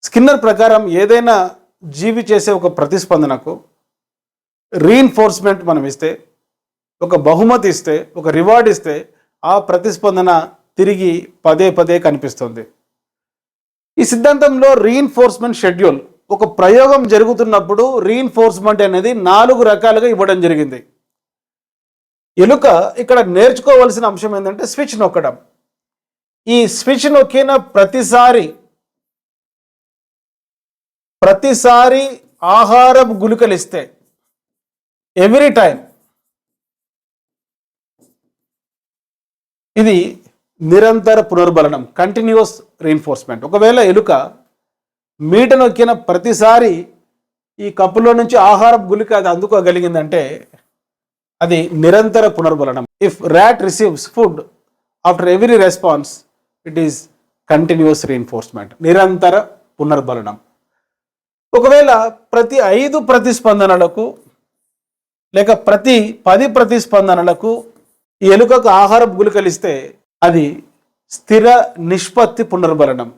Skinner ప్రకారం ఏదైనా జీవి చేసే ఒక ప్రతిస్పందనకు రీఇన్ఫోర్స్మెంట్ మనం ఇస్తే, ఒక బహుమతి ఇస్తే, ఒక రివార్డ్ ఇస్తే ఆ ప్రతిస్పందన తిరిగి పదే పదే కనిపిస్తుంది. ఈ సిద్ధాంతంలో రీఇన్ఫోర్స్మెంట్ షెడ్యూల్, ఒక ప్రయోగం జరుగుతున్నప్పుడు రీఇన్ఫోర్స్మెంట్ అనేది 4 రకాలుగా ఇవ్వడం జరిగింది. ఎలుక ఇక్కడ నేర్చుకోవాల్సిన అంశం ఏంటంటే స్విచ్ నొక్కడం. ఈ స్విచ్ నొక్కిన ప్రతిసారి ఆహారపు గుళికలు ఇస్తే, ఎవ్రీ టైం, ఇది నిరంతర పునర్బలనం, కంటిన్యూస్ రీఇన్ఫోర్స్మెంట్. ఒకవేళ ఎలుక మీట నొక్కిన ప్రతిసారి ఈ కప్పులో నుంచి ఆహారపు గుళిక అది అందుకోగలిగిందంటే అది నిరంతర పునర్బలనం. If rat receives food after every response, it is continuous reinforcement, నిరంతర పునర్బలనం. ఒకవేళ ప్రతి 5 ప్రతిస్పందనలకు లేక ప్రతి 10 ప్రతిస్పందనలకు ఈ ఎలుకకు ఆహారపు గుళికలు ఇస్తే అది స్థిర నిష్పత్తి పునర్బలనం,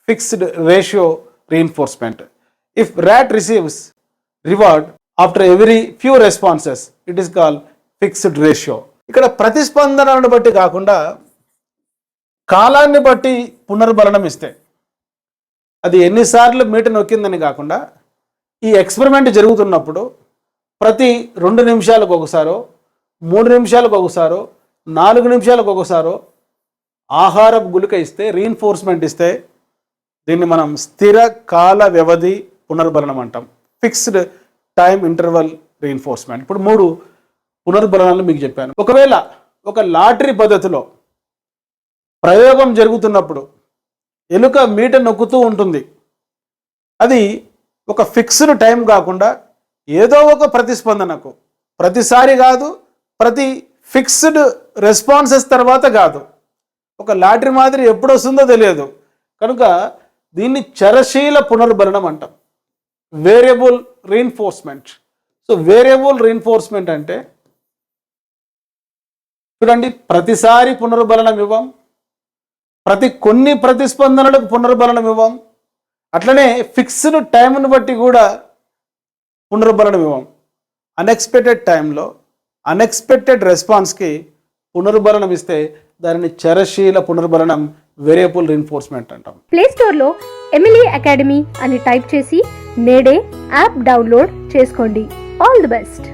fixed ratio reinforcement. If rat receives reward after every few responses, it is called fixed ratio. ఇక్కడ ప్రతిస్పందనను బట్టి కాకుండా కాలాన్ని బట్టి పునర్బలనం ఇస్తే, అది ఎన్నిసార్లు మీట నొక్కిందని కాకుండా ఈ ఎక్స్పెరిమెంట్ జరుగుతున్నప్పుడు ప్రతి 2 నిమిషాలకు ఒకసారో, 3 నిమిషాలకు ఒకసారో, 4 నిమిషాలకు ఒకసారో ఆహారపు గుళిక ఇస్తే, రీఇన్ఫోర్స్మెంట్ ఇస్తే దీన్ని మనం స్థిర కాల వ్యవధి పునర్బలనం అంటాం, ఫిక్స్డ్ టైం ఇంటర్వల్ రీఇన్ఫోర్స్మెంట్. ఇప్పుడు 3 పునర్బలనాలు మీకు చెప్పాను. ఒకవేళ ఒక లాటరీ పద్ధతిలో ప్రయోగం జరుగుతున్నప్పుడు ఎలుక మీట నొక్కుతూ ఉంటుంది, అది ఒక ఫిక్స్డ్ టైం కాకుండా ఏదో ఒక ప్రతిస్పందనకు, ప్రతిసారి కాదు, ప్రతి ఫిక్స్డ్ రెస్పాన్సెస్ తర్వాత కాదు, ఒక లాటరీ మాదిరి ఎప్పుడు వస్తుందో తెలియదు కనుక దీన్ని చరశీల పునర్బలనం అంటాం, variable reinforcement. So variable reinforcement అంటే చూడండి, ప్రతిసారి పునర్బలనం ఇవ్వం, ప్రతి కొన్ని ప్రతిస్పందనలకు పునర్బలనం ఇవ్వం, అట్లనే ఫిక్స్డ్ టైంను బట్టి కూడా పునర్బలనం ఇవ్వం. అన్ఎక్స్పెక్టెడ్ టైంలో అన్ఎక్స్పెక్టెడ్ రెస్పాన్స్కి పునర్బలనం ఇస్తే దానిని చరశీల పునర్బలనం, వేరియబుల్ రీఇన్ఫోర్స్మెంట్ అంటాం. ప్లే స్టోర్లో ఎమిలీ అకాడమీ అని టైప్ చేసి నేడే యాప్ డౌన్లోడ్ చేసుకోండి. All the best.